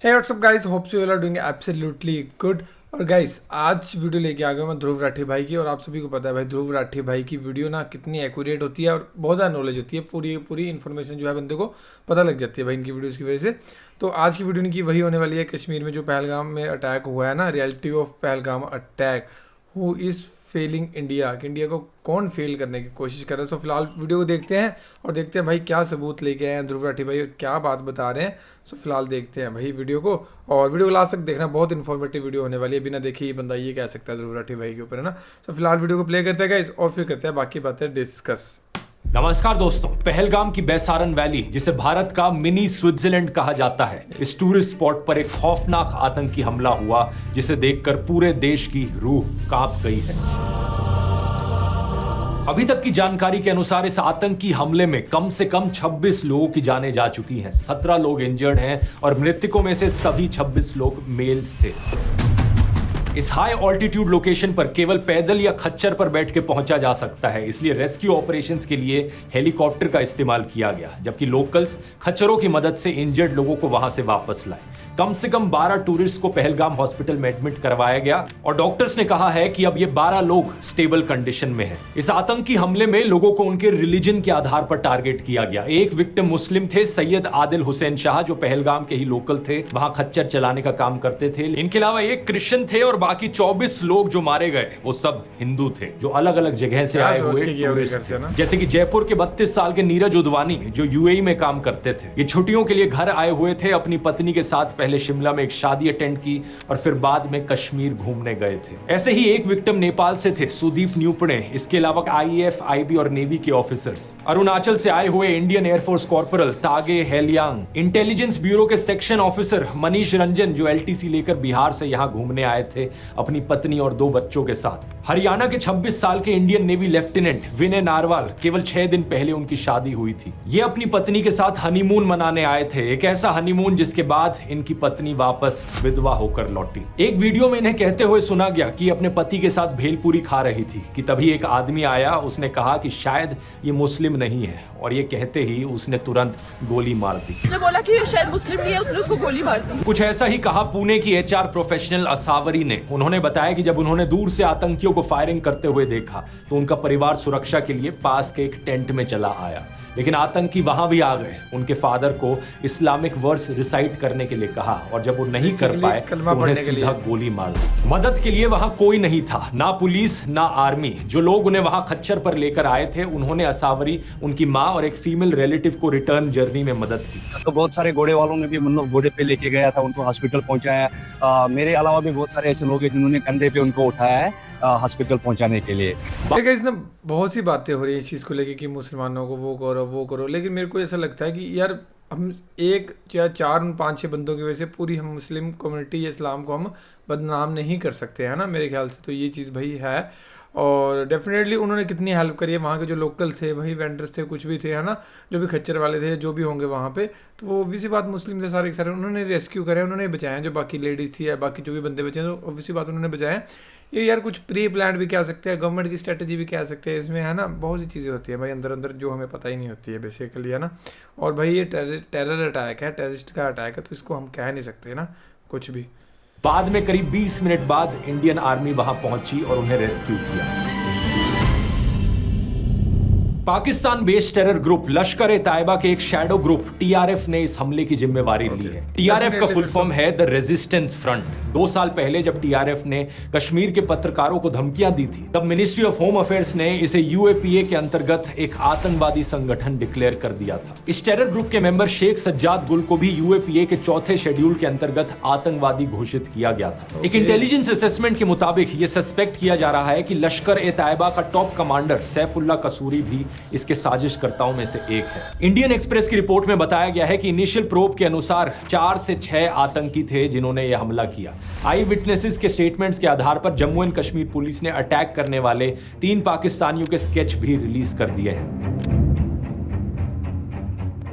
Hey what's up guys, hope so you are doing absolutely good. और guys आज video लेके आ गया मैं ध्रुव राठी भाई की। और आप सभी को पता है भाई ध्रुव राठी भाई की वीडियो ना कितनी एक्यूरेट होती है और बहुत ज़्यादा नॉलेज होती है। पूरी इन्फॉर्मेशन जो है बंदे को पता लग जाती है भाई इनकी वीडियोज़ की वजह से। तो आज की वीडियो इनकी वही होने वाली है, कश्मीर में जो पहलगाम में अटैक हुआ है ना, reality of Pahalgam attack, who is failing India, कि इंडिया को कौन फेल करने की कोशिश कर रहा है। सो फिलहाल वीडियो को देखते हैं और देखते हैं भाई क्या सबूत लेके आए हैं ध्रुव राठी भाई और क्या बात बता रहे हैं। सो फिलहाल देखते हैं भाई वीडियो को, और वीडियो को लास्ट तक देखना, बहुत इन्फॉर्मेटिव वीडियो होने वाली है। बिना देखे ही बंदा ये कह सकता है ध्रुव राठी भाई के ऊपर, है ना। सो फिलहाल वीडियो को प्ले करते हैं गाइस और फिर करते हैं बाकी बातें डिस्कस। नमस्कार दोस्तों, पहलगाम की बैसारन वैली, जिसे भारत का मिनी स्विट्जरलैंड कहा जाता है, इस टूरिस्ट स्पॉट पर एक खौफनाक आतंकी हमला हुआ जिसे देखकर पूरे देश की रूह कांप गई है। अभी तक की जानकारी के अनुसार इस आतंकी हमले में कम से कम 26 लोगों की जानें जा चुकी हैं, 17 लोग इंजर्ड हैं और मृतकों में से सभी 26 लोग मेल्स थे। इस हाई ऑल्टीट्यूड लोकेशन पर केवल पैदल या खच्चर पर बैठ के पहुंचा जा सकता है, इसलिए रेस्क्यू ऑपरेशंस के लिए हेलीकॉप्टर का इस्तेमाल किया गया, जबकि लोकल्स खच्चरों की मदद से इंजर्ड लोगों को वहां से वापस लाए। कम से कम 12 टूरिस्ट को पहलगाम हॉस्पिटल में एडमिट करवाया गया और डॉक्टर्स ने कहा है कि अब ये 12 लोग स्टेबल कंडीशन में हैं। इस आतंकी हमले में लोगों को उनके रिलीजन के आधार पर टारगेट किया गया। एक विक्टिम मुस्लिम थे, सैयद आदिल हुसैन शाह, जो पहलगाम के ही लोकल थे, वहां खच्चर चलाने का काम करते थे। इनके अलावा एक क्रिश्चियन थे और बाकी 24 लोग जो मारे गए वो सब हिंदू थे, जो अलग अलग जगह से आए हुए टूरिस्ट थे। जैसे कि जयपुर के 32 साल के नीरज उदवानी, जो यूएई में काम करते थे। ये छुट्टियों के लिए घर आए हुए थे अपनी पत्नी के साथ, पहले शिमला में एक शादी अटेंड की और फिर बाद में कश्मीर घूमने गए थे। ऐसे ही एक विक्टिम नेपाल से थे, सुदीप न्यूपणे। इसके अलावा आईएएफ, आईबी और नेवी के ऑफिसर्स। अरुणाचल से आए हुए इंडियन एयरफोर्स कॉर्पोरल तागे हेलियांग, इंटेलिजेंस ब्यूरो के सेक्शन ऑफिसर मनीष रंजन, जो एलटीसी लेकर बिहार से यहां घूमने आए थे अपनी पत्नी और 2 बच्चों के साथ। हरियाणा के 26 साल के इंडियन नेवी लेफ्टिनेंट विनय नारवाल, केवल 6 दिन पहले उनकी शादी हुई थी। ये अपनी पत्नी के साथ हनीमून मनाने आए थे, एक ऐसा हनीमून जिसके बाद इनकी पत्नी वापस विधवा होकर लौटी। एक वीडियो में इन्हें कहते हुए सुना गया कि अपने पति के साथ भेलपूरी खा रही थी कि तभी एक आदमी आया, उसने कहा कि शायद ये मुस्लिम नहीं है, और ये कहते ही उसने तुरंत गोली मार दी। उसने बोला कि ये शायद मुस्लिम नहीं है, उसने उसको गोली मार दी। कुछ ऐसा ही कहा पुणे की एचआर प्रोफेशनल असावरी ने। उन्होंने बताया कि जब उन्होंने दूर से आतंकियों को फायरिंग करते हुए देखा तो उनका परिवार सुरक्षा के लिए पास के एक टेंट में चला आया, लेकिन आतंकी वहां भी आ गए। उनके फादर को इस्लामिक वर्स रिसाइट करने के लिए कहा और जब वो नहीं कर पाए तो उन्हें सीधा गोली मार दी। मदद के लिए वहां कोई नहीं था, ना पुलिस ना आर्मी। जो लोग उन्हें वहां खच्चर पर लेकर आए थे, उन्होंने असावरी, उनकी माँ और एक फीमेल रिलेटिव को रिटर्न जर्नी में मदद की। तो बहुत सारे घोड़े वालों ने भी मतलब घोड़े पे लेके गया था, उनको हॉस्पिटल पहुंचाया। मेरे अलावा भी बहुत सारे ऐसे लोग हैं जिन्होंने कंधे पे उनको उठाया है हॉस्पिटल पहुंचाने के लिए। इसने बहुत सी बातें हो रही है इस चीज़ को लेके कि मुसलमानों को वो करो, लेकिन मेरे को ऐसा लगता है कि यार हम एक या 4-5-6 बंदों की वजह से पूरी हम मुस्लिम कम्युनिटी या इस्लाम को हम बदनाम नहीं कर सकते, है ना। मेरे ख्याल से तो ये चीज़ भाई है। और डेफिनेटली उन्होंने कितनी हेल्प करी है। वहाँ के जो लोकल थे भाई, वेंडर्स थे, कुछ भी थे, है ना, जो भी खच्चर वाले थे, जो भी होंगे वहाँ पे, तो वो ऑब्वियसली बात मुस्लिम थे सारे के सारे, उन्होंने रेस्क्यू करे, उन्होंने बचाए। जो बाकी लेडीज़ थी या बाकी जो भी बंदे बचे हैं, तो ऑब्वियसली बात उन्होंने बचाए। ये यार कुछ प्री प्लान भी कह सकते हैं, गवर्नमेंट की स्ट्रेटजी भी कह सकते हैं इसमें, है ना। बहुत सी चीज़ें होती हैं भाई अंदर अंदर जो हमें पता ही नहीं होती है बेसिकली, है ना। और भाई ये टेरर अटैक है, टेररिस्ट का अटैक है, तो इसको हम कह नहीं सकते ना कुछ भी। बाद में करीब 20 मिनट बाद इंडियन आर्मी वहां पहुंची और उन्हें रेस्क्यू किया। Pakistan based terror group Lashkar-e-Taiba के एक शैडो ग्रुप टीआरएफ ने इस हमले की जिम्मेवारी ली है। टीआरएफ का फुल फॉर्म है द रेजिस्टेंस फ्रंट। 2 साल पहले जब टीआरएफ ने कश्मीर के पत्रकारों को धमकियां दी थी, तब मिनिस्ट्री ऑफ होम अफेयर्स ने इसे यूएपीए के अंतर्गत एक आतंकवादी संगठन डिक्लेयर कर दिया था। इस टेरर ग्रुप के मेंबर शेख सज्जाद गुल को भी यूएपीए के 4थे शेड्यूल के अंतर्गत आतंकवादी घोषित किया गया था। एक इंटेलिजेंस असेसमेंट के मुताबिक यह सस्पेक्ट किया जा रहा है कि लश्कर-ए-तैयबा का टॉप कमांडर सैफुल्लाह कसूरी भी इसके साजिशकर्ताओं में से एक है। इंडियन एक्सप्रेस की रिपोर्ट में बताया गया है कि इनिशियल प्रोब के अनुसार 4 से 6 आतंकी थे जिन्होंने यह हमला किया। आई विटनेसेस के स्टेटमेंट्स के आधार पर जम्मू एंड कश्मीर पुलिस ने अटैक करने वाले 3 पाकिस्तानियों के स्केच भी रिलीज कर दिए हैं।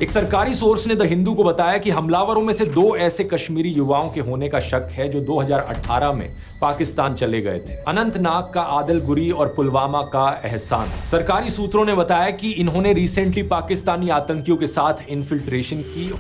एक सरकारी सोर्स ने द हिंदू को बताया कि हमलावरों में से 2 ऐसे कश्मीरी युवाओं के होने का शक है जो 2018 में पाकिस्तान चले गए थे। अनंतनाग का आदिल गुरी और पुलवामा का एहसान। सरकारी सूत्रों ने बताया कि इन्होंने रिसेंटली पाकिस्तानी आतंकियों के साथ इन्फिल्ट्रेशन की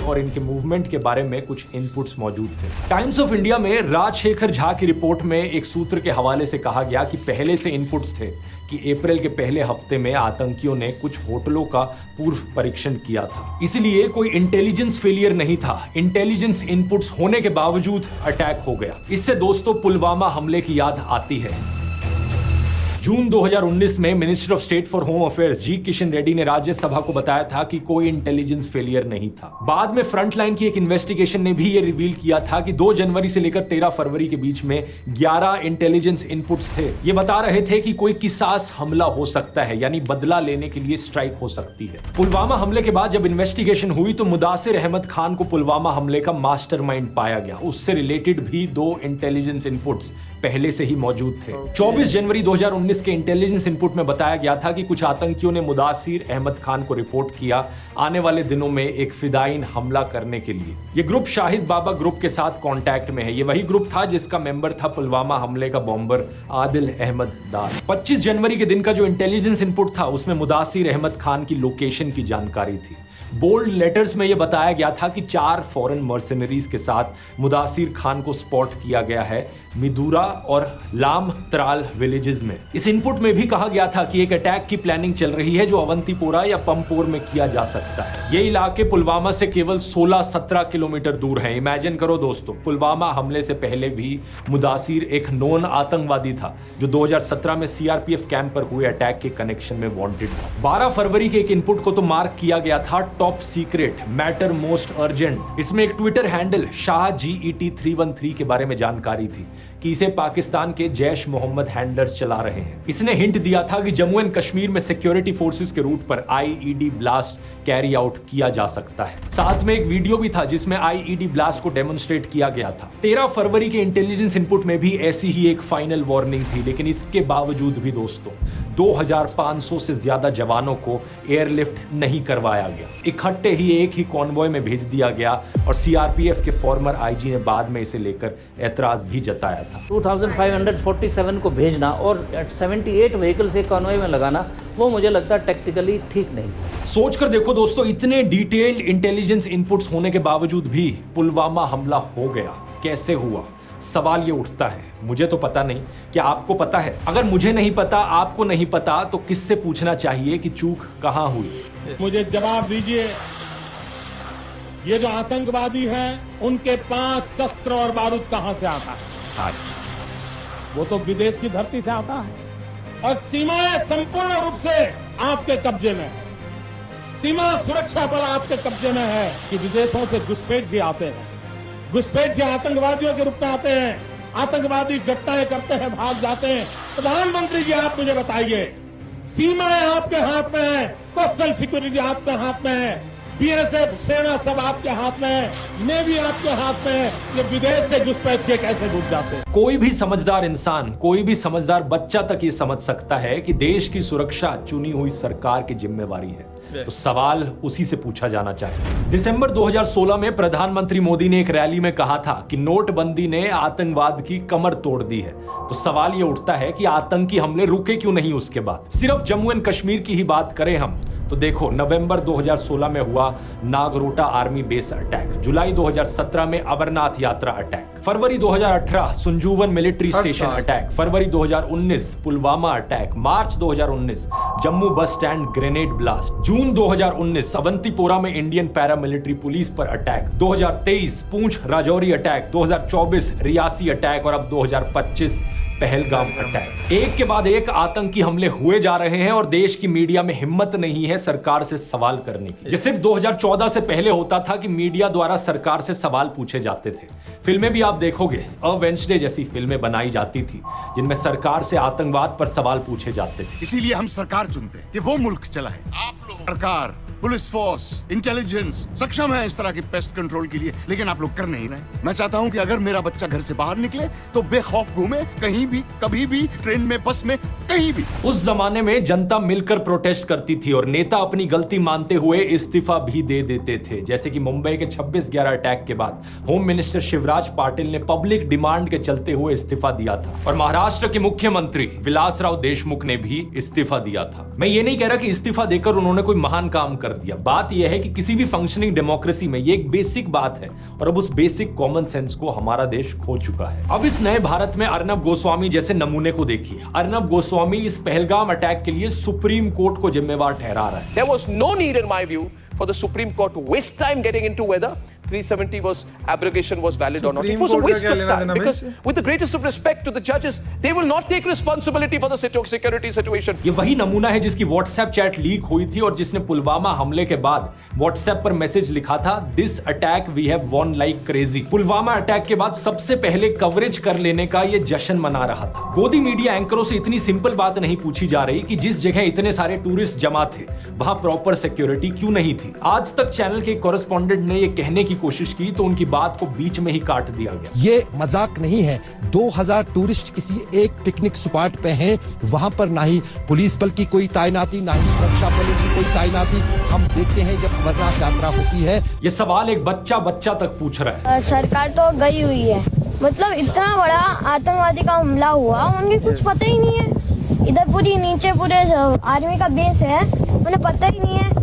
और इनके मूवमेंट के बारे में कुछ इनपुट्स मौजूद थे। टाइम्स ऑफ इंडिया में राजशेखर झा की रिपोर्ट में एक सूत्र के हवाले से कहा गया कि पहले से इनपुट्स थे कि अप्रैल के पहले हफ्ते में आतंकियों ने कुछ होटलों का पूर्व परीक्षण किया था, इसलिए कोई इंटेलिजेंस फेलियर नहीं था। इंटेलिजेंस इनपुट्स होने के बावजूद अटैक हो गया। इससे दोस्तों पुलवामा हमले की याद आती है। जून 2019 में minister of state for home affairs G Kishan Reddy ने राज्यसभा को बताया था कि कोई इंटेलिजेंस फेलियर नहीं था। बाद में फ्रंटलाइन की एक इन्वेस्टिगेशन ने भी यह रिवील किया था कि 2 जनवरी से लेकर 13 फरवरी के बीच में 11 इंटेलिजेंस इनपुट्स थे। ये बता रहे थे कि कोई किसास हमला हो सकता है, यानी बदला लेने के लिए स्ट्राइक हो सकती है। पुलवामा हमले के बाद जब इन्वेस्टिगेशन हुई तो मुदासिर अहमद खान को पुलवामा हमले का मास्टरमाइंड पाया गया। उससे रिलेटेड भी 2 इंटेलिजेंस इनपुट्स पहले से ही मौजूद थे। 24 जनवरी 2019 के इंटेलिजेंस इनपुट में बताया गया था कि कुछ आतंकियों ने मुदासिर अहमद खान को रिपोर्ट किया आने वाले दिनों में एक फिदायीन हमला करने के लिए। यह ग्रुप शाहिद बाबा ग्रुप के साथ कांटेक्ट में है। यह वही ग्रुप था जिसका मेंबर था पुलवामा हमले का बॉम्बर आदिल अहमद दार। 25 जनवरी के दिन का जो इंटेलिजेंस इनपुट था उसमें मुदासिर अहमद खान की लोकेशन की जानकारी थी। बोल्ड लेटर्स में यह बताया गया था कि 4 फॉरेन मर्सनरीज के साथ मुदासिर खान को स्पॉट किया गया है मिदूरा और लाम त्राल विलेजेस में। इस इनपुट में भी कहा गया था कि एक अटैक की प्लानिंग चल रही है जो अवंतीपोरा या पंपोर में किया जा सकता है। ये इलाके पुलवामा से केवल 16-17 किलोमीटर दूर हैं। इमेजिन करो दोस्तों, पुलवामा हमले से पहले भी मुदासिर एक नॉन आतंकवादी था जो 2017 में सीआरपीएफ कैंप पर हुए अटैक के कनेक्शन में वांटेड था। 12 फरवरी के एक इनपुट को तो मार्क किया गया था top secret, matter most urgent. इसमें एक ट्विटर हैंडल शाह GET 313 के बारे में जानकारी थी कि इसे पाकिस्तान के जैश मोहम्मद हैंडलर्स चला रहे हैं। इसने हिंट दिया था कि जम्मू एंड कश्मीर में सिक्योरिटी फोर्सेस के रूट पर IED ब्लास्ट कैरी आउट किया जा सकता है। साथ में एक वीडियो भी था जिसमें IED ब्लास्ट को डेमोन्स्ट्रेट किया गया था। 13 फरवरी के इंटेलिजेंस इनपुट में भी ऐसी ही एक फाइनल वार्निंग थी, लेकिन इसके बावजूद भी दोस्तों 2500 से ज्यादा जवानों को एयरलिफ्ट नहीं करवाया गया। इकट्ठे ही एक ही कॉन्वॉय में भेज दिया गया और सीआरपीएफ के फॉर्मर IG ने बाद में इसे लेकर एतराज भी जताया था। 2547 को भेजना और 78 व्हीकल्स एक कॉन्वॉय में लगाना, वो मुझे लगता है टेक्निकली ठीक नहीं। सोचकर देखो दोस्तों, इतने डिटेल्ड इंटेलिजेंस इनपुट्स होने के बावजूद भी पुलवामा हमला हो गया। कैसे हुआ? सवाल ये उठता है। मुझे तो पता नहीं, क्या आपको पता है? अगर मुझे नहीं पता, आपको नहीं पता, तो किससे पूछना चाहिए कि चूक कहां हुई? मुझे जवाब दीजिए। ये जो आतंकवादी हैं, उनके पास शस्त्र और बारूद कहां से आता है? वो तो विदेश की धरती से आता है और सीमाएं संपूर्ण रूप से आपके कब्जे में है। सीमा सुरक्षा बल आपके कब्जे में है कि विदेशों से घुसपैठ भी आते हैं। घुसपैठ के आतंकवादियों के रूप में आते हैं। आतंकवादी घटनाएं करते हैं, भाग जाते हैं। प्रधानमंत्री जी, आप मुझे बताइए, सीमाएं आपके हाथ में है, कोस्टल सिक्योरिटी आपके हाथ में है, BSF सेना सब आपके हाथ में है, नेवी आपके हाथ में है। ये विदेश से घुसपैठ के कैसे घुस जाते हैं? कोई भी समझदार इंसान, कोई भी समझदार बच्चा तक ये समझ सकता है कि देश की सुरक्षा चुनी हुई सरकार की जिम्मेवारी है। तो सवाल उसी से पूछा जाना चाहिए। दिसंबर 2016 में प्रधानमंत्री मोदी ने एक रैली में कहा था कि नोटबंदी ने आतंकवाद की कमर तोड़ दी है। तो सवाल ये उठता है कि आतंकी हमले रुके क्यों नहीं उसके बाद? सिर्फ जम्मू एंड कश्मीर की ही बात करें हम तो देखो, नवंबर 2016 में हुआ नागरोटा आर्मी बेस अटैक, जुलाई 2017 में अमरनाथ यात्रा अटैक, फरवरी 2018 संजूवन मिलिट्री स्टेशन अटैक, फरवरी 2019 पुलवामा अटैक, मार्च 2019 Jammu bus stand grenade blast, जून 2019 अवंतीपोरा में इंडियन पैरामिलिट्री पुलिस पर attack, 2023 Poonch Rajouri attack, 2024 Reasi attack और अब 2025 पहलगाम अटैक। एक के बाद एक आतंकी हमले हुए जा रहे हैं और देश की मीडिया में हिम्मत नहीं है सरकार से सवाल करने की। ये सिर्फ 2014 से पहले होता था कि मीडिया द्वारा सरकार से सवाल पूछे जाते थे। फिल्में भी आप देखोगे, अ वेंसडे जैसी फिल्में बनाई जाती थी जिनमें सरकार से आतंकवाद पर सवाल पूछे जाते थे। इसीलिए हम सरकार चुनते हैं कि वो मुल्क चलाए। आप लोग सरकार, पुलिस फोर्स, इंटेलिजेंस सक्षम है इस तरह की पेस्ट कंट्रोल के लिए, लेकिन आप लोग कर नहीं रहे। मैं चाहता हूं कि अगर मेरा बच्चा घर से बाहर निकले तो बेखौफ घूमे, कहीं भी, कभी भी, ट्रेन में, बस में, कहीं भी। उस जमाने में जनता मिलकर प्रोटेस्ट करती थी और नेता अपनी गलती मानते हुए इस्तीफा भी दे देते थे। जैसे कि मुंबई के 26/11 अटैक के बाद होम मिनिस्टर शिवराज पाटिल ने पब्लिक डिमांड के चलते हुए इस्तीफा दिया था और महाराष्ट्र के मुख्यमंत्री विलासराव देशमुख ने भी इस्तीफा दिया था। मैं ये नहीं कह रहा कि इस्तीफा देकर उन्होंने कोई महान काम कर कर दिया। बात यह है कि किसी भी फंक्शनिंग डेमोक्रेसी में ये एक बेसिक बात है और अब उस बेसिक कॉमन सेंस को हमारा देश खो चुका है। अब इस नए भारत में अर्नब गोस्वामी जैसे नमूने को देखिए। अर्नब गोस्वामी इस पहलगाम अटैक के लिए सुप्रीम कोर्ट को जिम्मेवार ठहरा रहा है। There was no need, in my view, for the Supreme Court to waste time getting into whether 370 was abrogation was valid or not. It was a waste of time because, with the greatest of respect to the judges, they will not take responsibility for the security situation. ये वही नमूना है जिसकी WhatsApp chat leak हुई थी और जिसने पुलवामा हमले के बाद व्हाट्सएप पर मैसेज लिखा था, this attack we have won like crazy. Pulwama attack के बाद सबसे पहले कवरेज कर लेने का ये जश्न मना रहा था। गोदी मीडिया एंकरों से इतनी सिंपल बात नहीं पूछी जा रही कि जिस जगह इतने सारे टूरिस्ट जमा थे वहां प्रॉपर सिक्योरिटी क्यों नहीं थी। आज तक चैनल के कॉरेस्पॉन्डेंट ने ये कहने की कोशिश की तो उनकी बात को बीच में ही काट दिया गया। ये मजाक नहीं है। 2000 टूरिस्ट किसी एक पिकनिक स्पॉट पे हैं, वहां पर ना ही पुलिस बल की कोई तैनाती, ना ही सुरक्षा बलों की कोई तैनाती। हम देखते हैं जब अमरनाथ यात्रा होती है। ये सवाल एक बच्चा तक पूछ रहा है। सरकार तो गई हुई है, मतलब इतना बड़ा आतंकवादी का हमला हुआ, उन्हें कुछ पता ही नहीं है। इधर पूरे आर्मी का बेस है, उन्हें पता ही नहीं है।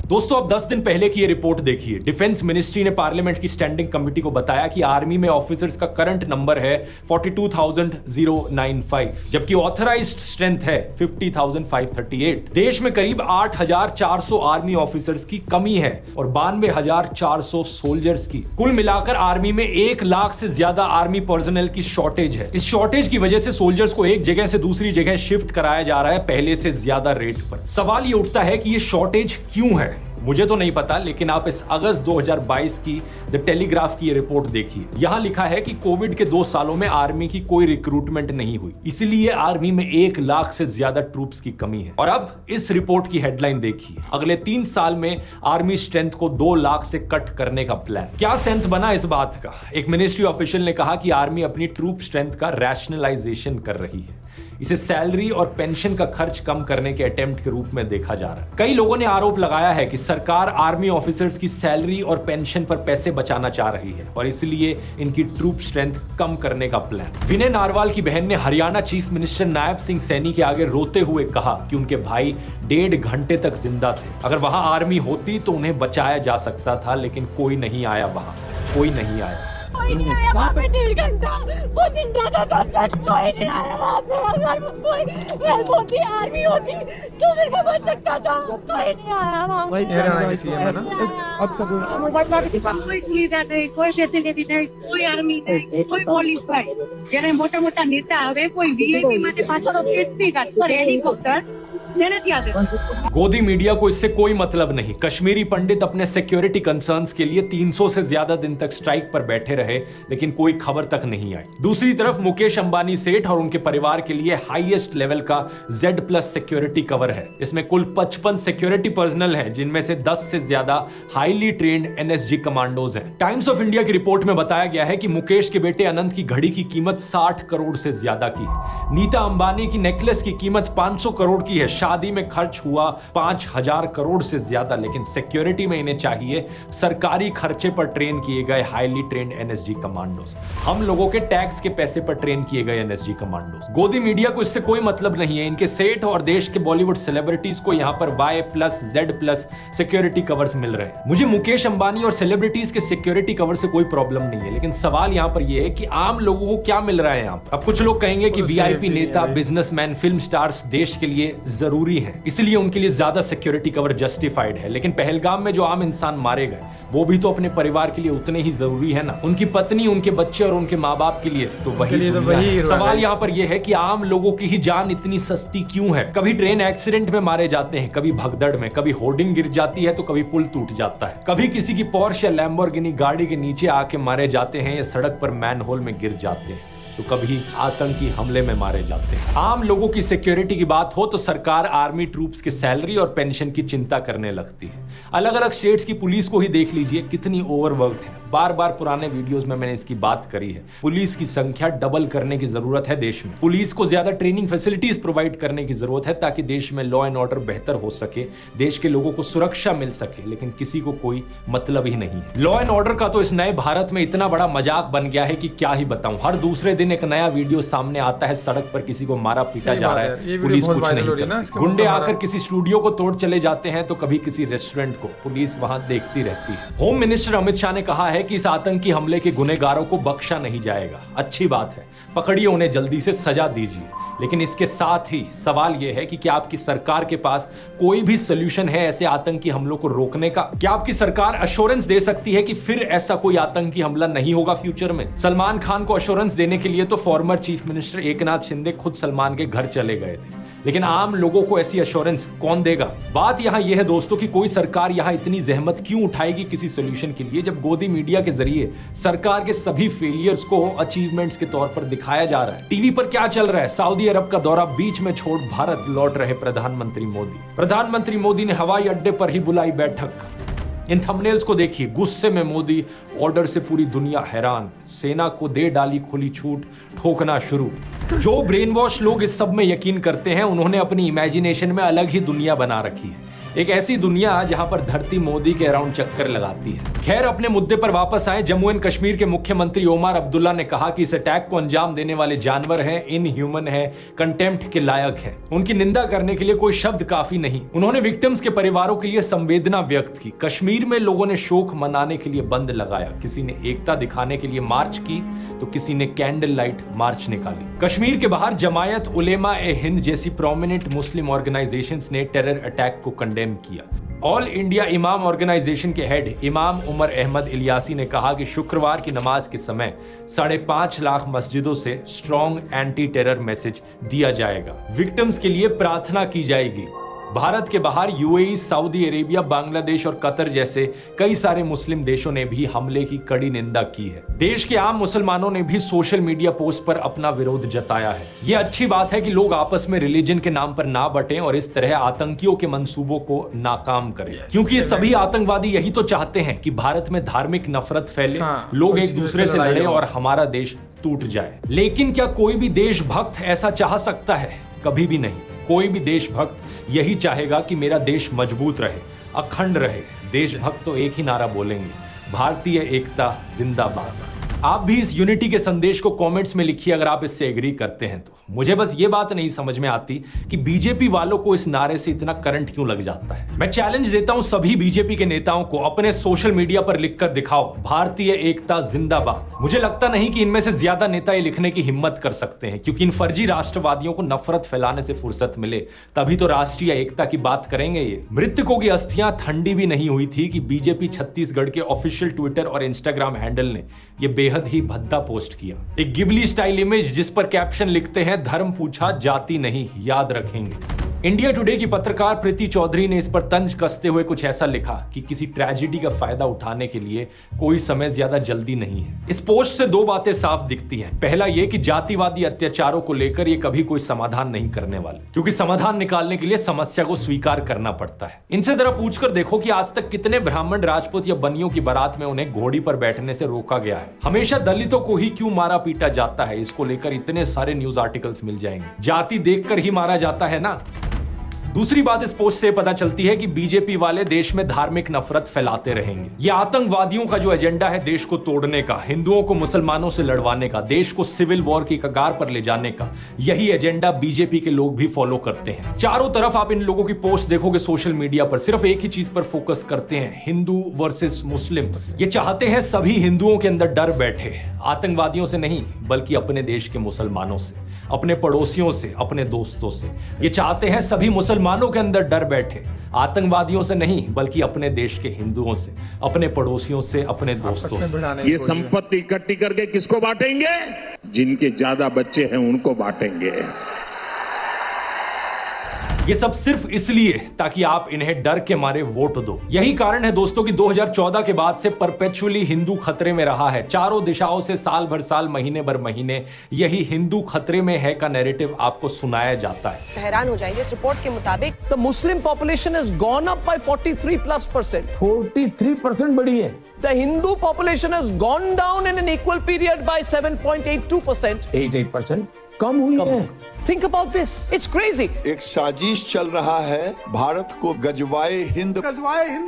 दोस्तों, अब 10 दिन पहले की ये रिपोर्ट देखिए। डिफेंस मिनिस्ट्री ने पार्लियामेंट की स्टैंडिंग कमेटी को बताया कि आर्मी में ऑफिसर्स का करंट नंबर है 42,095, जबकि ऑथराइज्ड स्ट्रेंथ है 50,538। देश में करीब 8,400 आर्मी ऑफिसर्स की कमी है और 92,400 सोल्जर्स की। कुल मिलाकर आर्मी में 1 लाख से ज्यादा आर्मी पर्सनल की शॉर्टेज है। इस शॉर्टेज की वजह से सोल्जर्स को एक जगह से दूसरी जगह शिफ्ट कराया जा रहा है पहले से ज्यादा रेट पर। सवाल ये उठता है कि ये शॉर्टेज क्यों है? मुझे तो नहीं पता, लेकिन आप इस अगस्त 2022 की द टेलीग्राफ की ये रिपोर्ट देखिए। यहां लिखा है कि कोविड के 2 सालों में आर्मी की कोई रिक्रूटमेंट नहीं हुई, इसलिए आर्मी में 1 लाख से ज्यादा ट्रूप्स की कमी है। और अब इस रिपोर्ट की हेडलाइन देखिए, अगले 3 साल में आर्मी स्ट्रेंथ को 2 लाख से कट करने का प्लान। क्या सेंस बना इस बात का? एक मिनिस्ट्री ऑफिशियल ने कहा कि आर्मी अपनी ट्रूप स्ट्रेंथ का रैशनलाइजेशन कर रही है। इसे सैलरी और पेंशन का खर्च कम करने के अटेम्प्ट के रूप में देखा जा रहा है। कई लोगों ने आरोप लगाया है कि सरकार आर्मी ऑफिसर्स की सैलरी और पेंशन पर पैसे बचाना चाह रही है और इसलिए इनकी ट्रूप स्ट्रेंथ कम करने का प्लान। विनय नारवाल की बहन ने हरियाणा चीफ मिनिस्टर नायब सिंह सैनी के आगे रोते हुए कहा कि उनके भाई 1.5 घंटे तक जिंदा थे। अगर वहां आर्मी होती तो उन्हें बचाया जा सकता था, लेकिन कोई नहीं आया, वहां कोई नहीं आया। कोई नहीं आया वहाँ पे 1.5 घंटा, वो जिंदा था तब तक कोई नहीं आया वहाँ पे। अगर कोई हेल्प होती, आर्मी होती तो मेरे को बच सकता था, कोई नहीं आया वहाँ पे। वही हरियाणा की सीएम है ना। अब तक कोई सुविधा नहीं, कोई फैसिलिटी नहीं, कोई आर्मी नहीं, कोई पुलिस नहीं। जने मोटा नेता આવે કોઈ વીઆઈપી માટે પાછળ કેટલી કાઢ પર હેલિકોપ્ટર गोदी मीडिया को इससे कोई मतलब नहीं। कश्मीरी पंडित अपने सिक्योरिटी कंसर्न्स के लिए 300 से ज्यादा दिन तक स्ट्राइक पर बैठे रहे, लेकिन कोई खबर तक नहीं आई। दूसरी तरफ मुकेश अंबानी सेठ और उनके परिवार के लिए हाईएस्ट लेवल का Z+ सिक्योरिटी कवर है। इसमें कुल 55 सिक्योरिटी पर्सनल हैं, जिनमें से 10 से ज्यादा हाईली ट्रेन्ड NSG कमांडोज हैं। टाइम्स ऑफ इंडिया की रिपोर्ट में बताया गया है कि मुकेश के बेटे अनंत की घड़ी की कीमत 60 करोड़ से ज्यादा की है। नीता अंबानी की नेकलेस की कीमत 500 करोड़ की है। शादी में खर्च हुआ 5000 करोड़ से ज्यादा, लेकिन सिक्योरिटी में इन्हें चाहिए सरकारी खर्चे पर ट्रेन किए गए हाईली ट्रेन्ड NSG कमांडोज, हम लोगों के टैक्स के पैसे पर ट्रेन किए गए NSG कमांडोज। गोदी मीडिया को इससे कोई मतलब नहीं है। इनके सेठ और देश के बॉलीवुड सेलिब्रिटीज को यहां पर Y+ Z+ सिक्योरिटी कवर्स मिल रहे हैं। मुझे मुकेश अंबानी और सेलिब्रिटीज के सिक्योरिटी कवर से कोई प्रॉब्लम नहीं है, लेकिन सवाल यहां पर यह है कि आम लोगों को क्या मिल रहा है यहां पर। अब कुछ लोग कहेंगे कि VIP नेता, बिजनेसमैन, फिल्म स्टार्स देश के लिए जरूरी है, इसलिए उनके लिए ज्यादा सिक्योरिटी कवर जस्टिफाइड है। लेकिन पहलगाम में जो आम इंसान मारे गए वो भी तो अपने परिवार के लिए उतने ही जरूरी है ना। उनकी पत्नी, उनके बच्चे और उनके माँ बाप के लिए तो वही सवाल यहाँ पर यह है कि आम लोगों की ही जान इतनी सस्ती क्यों है। कभी ट्रेन एक्सीडेंट में मारे जाते हैं, कभी भगदड़ में, कभी होर्डिंग गिर जाती है तो कभी पुल टूट जाता है, कभी किसी की पोर्श या लैम्बोर्गिनी गाड़ी के नीचे आके मारे जाते हैं या सड़क पर मैनहोल में गिर जाते हैं, तो कभी आतंकी हमले में मारे जाते हैं। आम लोगों की सिक्योरिटी की बात हो तो सरकार आर्मी ट्रूप्स के सैलरी और पेंशन की चिंता करने लगती है। अलग अलग स्टेट्स की पुलिस को ही देख लीजिए, कितनी ओवरवर्क्ड है। बार बार पुराने वीडियोस में मैंने इसकी बात करी है। पुलिस की संख्या डबल करने की जरूरत है देश में। पुलिस को ज्यादा ट्रेनिंग फैसिलिटीज प्रोवाइड करने की जरूरत है ताकि देश में लॉ एंड ऑर्डर बेहतर हो सके, देश के लोगों को सुरक्षा मिल सके, लेकिन किसी को कोई मतलब ही नहीं है। लॉ एंड ऑर्डर का तो इस नए भारत में इतना बड़ा मजाक बन गया है कि क्या ही बताऊं। हर दूसरे दिन एक नया वीडियो सामने आता है, सड़क पर किसी को मारा पीटा जा रहा है, पुलिस कुछ नहीं करती। गुंडे आकर किसी स्टूडियो को तोड़ चले जाते हैं तो कभी किसी रेस्टोरेंट को, पुलिस वहां देखती रहती है। होम मिनिस्टर अमित शाह ने कहा है कि इस आतंकी हमले के गुनहगारों को बख्शा नहीं जाएगा। अच्छी बात है, पकड़िए उन्हें, जल्दी से सजा दीजिए। लेकिन इसके साथ ही सवाल यह है कि क्या आपकी सरकार के पास कोई भी सॉल्यूशन है ऐसे आतंकी हमलों को रोकने का? क्या आपकी सरकार अश्योरेंस दे सकती है कि फिर ऐसा कोई आतंकी हमला नहीं होगा फ्यूचर में? सलमान खान को अश्योरेंस देने के लिए तो former chief minister Eknath Shinde खुद सलमान के घर चले गए थे, लेकिन आम लोगों को ऐसी अश्योरेंस कौन देगा? बात यहां यह है दोस्तों कि कोई सरकार यहां इतनी जहमत क्यों उठाएगी किसी सॉल्यूशन के लिए, जब गोदी मीडिया के जरिए सरकार के सभी फेलियर्स को अचीवमेंट्स के तौर पर दिखाया जा रहा है। टीवी पर क्या चल रहा है? सऊदी अरब का दौरा बीच में छोड़ भारत लौट रहे प्रधानमंत्री मोदी। प्रधानमंत्री मोदी ने हवाई अड्डे पर ही बुलाई बैठक। इन थंबनेल्स को देखिए, गुस्से में मोदी, ऑर्डर से पूरी दुनिया हैरान, सेना को दे डाली खुली छूट, ठोकना शुरू। जो ब्रेन वॉश लोग इस सब में यकीन करते हैं, उन्होंने अपनी इमेजिनेशन में अलग ही दुनिया बना रखी है, एक ऐसी दुनिया जहां पर धरती मोदी के अराउंड चक्कर लगाती है। खैर, अपने मुद्दे पर वापस आए। जम्मू एंड कश्मीर के मुख्यमंत्री ओमर अब्दुल्ला ने कहा कि इस अटैक को अंजाम देने वाले जानवर हैं, इनह्यूमन हैं, कंटेम्प्ट के लायक हैं। उनकी निंदा करने के लिए कोई शब्द काफी नहीं। उन्होंने विक्टिम्स के परिवारों के लिए संवेदना व्यक्त की। कश्मीर में लोगों ने शोक मनाने के लिए बंद लगाया, किसी ने एकता दिखाने के लिए मार्च की तो किसी ने कैंडल लाइट मार्च निकाली। कश्मीर के बाहर जमायत उलेमा ए हिंद जैसी प्रोमिनेंट मुस्लिम ऑर्गेनाइजेशंस ने टेरर अटैक को कंडेम किया। ऑल इंडिया इमाम ऑर्गेनाइजेशन के हेड इमाम उमर अहमद इलियासी ने कहा कि शुक्रवार की नमाज के समय 5.5 लाख मस्जिदों से स्ट्रॉन्ग एंटी टेरर मैसेज दिया जाएगा। विक्टिम्स के लिए प्रार्थना की जाएगी। भारत के बाहर यूएई, सऊदी अरेबिया, बांग्लादेश और कतर जैसे कई सारे मुस्लिम देशों ने भी हमले की कड़ी निंदा की है। देश के आम मुसलमानों ने भी सोशल मीडिया पोस्ट पर अपना विरोध जताया है। यह अच्छी बात है कि लोग आपस में रिलीजन के नाम पर ना बंटें और इस तरह आतंकियों के मंसूबों को नाकाम करें, क्योंकि ये सभी आतंकवादी यही तो चाहते हैं कि भारत में धार्मिक नफरत फैले, लोग एक दूसरे से लड़े और हमारा देश टूट जाए। लेकिन क्या कोई भी देशभक्त ऐसा चाह सकता है? कभी भी नहीं। कोई भी देशभक्त यही चाहेगा कि मेरा देश मजबूत रहे, अखंड रहे। देशभक्त तो एक ही नारा बोलेंगे, भारतीय एकता जिंदाबाद। आप भी इस यूनिटी के संदेश को कमेंट्स में लिखिए अगर आप इससे एग्री करते हैं तो। मुझे बस ये बात नहीं समझ में आती कि बीजेपी वालों को इस नारे से इतना करंट क्यों लग जाता है। मैं चैलेंज देता हूं सभी बीजेपी के नेताओं को, अपने सोशल मीडिया पर लिखकर दिखाओ, भारतीय एकता जिंदाबाद। मुझे लगता नहीं कि इनमें से ज्यादा नेता ये लिखने की हिम्मत कर सकते हैं, क्योंकि इन फर्जी राष्ट्रवादियों को नफरत फैलाने से फुर्सत मिले तभी तो राष्ट्रीय एकता की बात करेंगे ये। मृतकों की अस्थियां ठंडी भी नहीं हुई थी कि बीजेपी छत्तीसगढ़ के ऑफिशियल ट्विटर और इंस्टाग्राम हैंडल ने यह बेहद ही भद्दा पोस्ट किया। एक गिबली स्टाइल इमेज जिस पर कैप्शन लिखते हैं, धर्म पूछा जाति नहीं, याद रखेंगे। इंडिया टुडे की पत्रकार प्रीति चौधरी ने इस पर तंज कसते हुए कुछ ऐसा लिखा कि किसी ट्रेजेडी का फायदा उठाने के लिए कोई समय ज्यादा जल्दी नहीं है। इस पोस्ट से दो बातें साफ दिखती हैं। पहला ये कि जातिवादी अत्याचारों को लेकर ये कभी कोई समाधान नहीं करने वाले, क्योंकि समाधान निकालने के लिए समस्या को स्वीकार करना पड़ता है। इनसे जरा पूछकर देखो कि आज तक कितने ब्राह्मण, राजपूत या बनियों की बारात में उन्हें घोड़ी पर बैठने से रोका गया है। हमेशा दलितों को ही क्यों मारा पीटा जाता है, इसको लेकर इतने सारे न्यूज आर्टिकल्स मिल जाएंगे। जाति देखकर ही मारा जाता है ना। दूसरी बात इस पोस्ट से पता चलती है कि बीजेपी वाले देश में धार्मिक नफरत फैलाते रहेंगे। ये आतंकवादियों का जो एजेंडा है देश को तोड़ने का, हिंदुओं को मुसलमानों से लड़वाने का, देश को सिविल वॉर की कगार पर ले जाने का, यही एजेंडा बीजेपी के लोग भी फॉलो करते हैं। चारों तरफ आप इन लोगों की पोस्ट देखोगे सोशल मीडिया पर, सिर्फ एक ही चीज पर फोकस करते हैं, हिंदू वर्सेस मुस्लिम्स। ये चाहते हैं सभी हिंदुओं के अंदर डर बैठे, आतंकवादियों से नहीं बल्कि अपने देश के मुसलमानों से, अपने पड़ोसियों से, अपने दोस्तों से। ये चाहते हैं सभी मुसलमानों के अंदर डर बैठे, आतंकवादियों से नहीं बल्कि अपने देश के हिंदुओं से, अपने पड़ोसियों से, अपने दोस्तों से। ये संपत्ति इकट्ठी करके किसको बांटेंगे? जिनके ज्यादा बच्चे हैं उनको बांटेंगे। ये सब सिर्फ इसलिए ताकि आप इन्हें डर के मारे वोट दो। यही कारण है दोस्तों कि 2014 के बाद से परपेचुअली हिंदू खतरे में रहा है। चारों दिशाओं से साल भर साल, महीने भर महीने यही हिंदू खतरे में है का नैरेटिव आपको सुनाया जाता है। हैरान हो जाएंगे, इस रिपोर्ट के मुताबिक The Muslim population has gone up by 43+%. 43% बढ़ी है। The Hindu population has gone down in an equal period by 7.82%. 8% कम हुई है। Think about this. It's crazy. एक साजिश चल रहा है भारत को गजवाए हिंद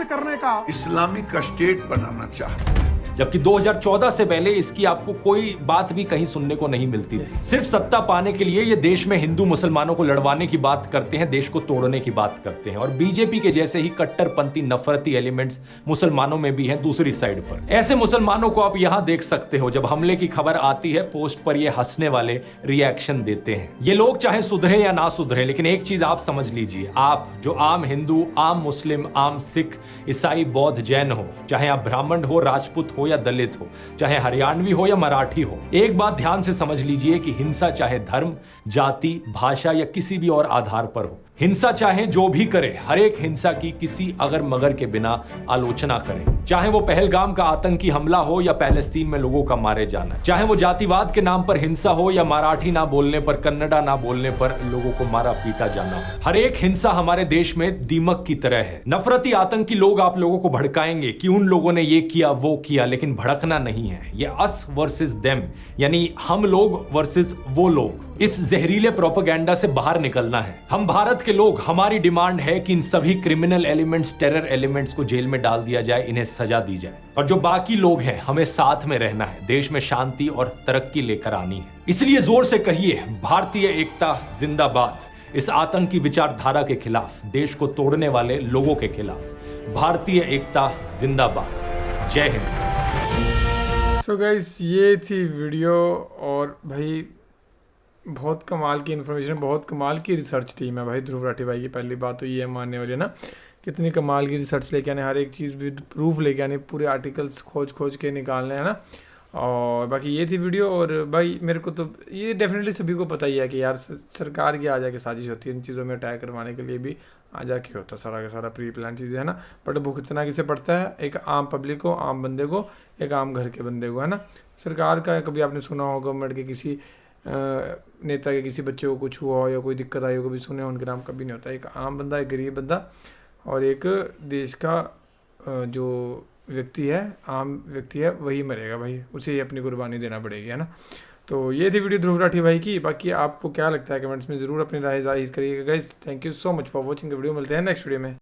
करने का, इस्लामिक स्टेट बनाना चाहते हैं। जबकि 2014 से पहले इसकी आपको कोई बात भी कहीं सुनने को नहीं मिलती थी। सिर्फ सत्ता पाने के लिए ये देश में हिंदू मुसलमानों को लड़वाने की बात करते हैं, देश को तोड़ने की बात करते हैं। और बीजेपी के जैसे ही कट्टरपंथी नफरती एलिमेंट्स मुसलमानों में भी हैं दूसरी साइड पर। ऐसे मुसलमानों को आप यहां देख सकते हो, जब हमले की खबर आती है पोस्ट पर ये हंसने वाले रिएक्शन देते हैं। ये लोग चाहे सुधरे या ना सुधरे, लेकिन एक चीज आप समझ लीजिए, आप जो आम हिंदू, आम मुस्लिम, आम सिख, ईसाई, बौद्ध, जैन हो, चाहे आप ब्राह्मण हो, राजपूत हो या दलित हो, चाहे हरियाणवी हो या मराठी हो, एक बात ध्यान से समझ लीजिए कि हिंसा चाहे धर्म, जाति, भाषा या किसी भी और आधार पर हो, हिंसा चाहे जो भी करे, हर एक हिंसा की किसी अगर मगर के बिना आलोचना करें। चाहे वो पहलगाम का आतंकी हमला हो या पैलेस्तीन में लोगों का मारे जाना, चाहे वो जातिवाद के नाम पर हिंसा हो या मराठी ना बोलने पर, कन्नडा ना बोलने पर लोगों को मारा पीटा जाना हो, हर एक हिंसा हमारे देश में दीमक की तरह है। नफरती आतंकी लोग आप लोगों को भड़काएंगे कि उन लोगों ने ये किया वो किया, लेकिन भड़कना नहीं है। ये अस वर्सेस देम, यानी हम लोग वर्सेस वो लोग। इस जहरीले प्रोपेगेंडा से बाहर निकलना है। हम भारत के लोग, हमारी डिमांड है कि इन सभी क्रिमिनल एलिमेंट्स, टेरर एलिमेंट्स को जेल में डाल दिया जाए, इन्हें सजा दी जाए। और जो बाकी लोग हैं, हमें साथ में रहना है, देश में शांति और तरक्की लेकर आनी है। इसलिए जोर से कहिए, भारतीय एकता जिंदाबाद। इस आतंकी विचारधारा के खिलाफ, देश को तोड़ने वाले लोगों के खिलाफ भारतीय एकता जिंदाबाद। जय हिंद। सो गाइस, ये थी वीडियो। और भाई बहुत कमाल की इन्फॉर्मेशन, बहुत कमाल की रिसर्च टीम है भाई ध्रुव राठी भाई की। पहली बात तो ये मानने वाली है ना, कितनी कमाल की रिसर्च लेके आने, हर एक चीज़ विद प्रूफ लेके आने, पूरे आर्टिकल्स खोज के निकालने, है ना। और बाकी ये थी वीडियो। और भाई मेरे को तो ये डेफिनेटली सभी को पता ही है कि यार सरकार की आ जाके साजिश होती है, इन चीज़ों में अटैक करवाने के लिए भी आ जाके होता सारा का सारा प्री प्लान चीज़ें, है ना। बट भुगतना किसे पड़ता है? एक आम पब्लिक को, आम बंदे को, एक आम घर के बंदे को, है ना। सरकार का कभी आपने सुना हो गवर्नमेंट के किसी नेता के किसी बच्चे को कुछ हुआ हो या कोई दिक्कत आई हो, कभी सुने हो? उनके नाम कभी नहीं होता। एक आम बंदा, एक गरीब बंदा और एक देश का जो व्यक्ति है, आम व्यक्ति है, वही मरेगा भाई, उसे ही अपनी कुर्बानी देना पड़ेगी, है ना। तो ये थी वीडियो ध्रुव राठी भाई की। बाकी आपको क्या लगता है कमेंट्स में ज़रूर अपनी राय जाहिर करिएगा guys. Thank you so much for watching the video. मिलते हैं नेक्स्ट वीडियो में।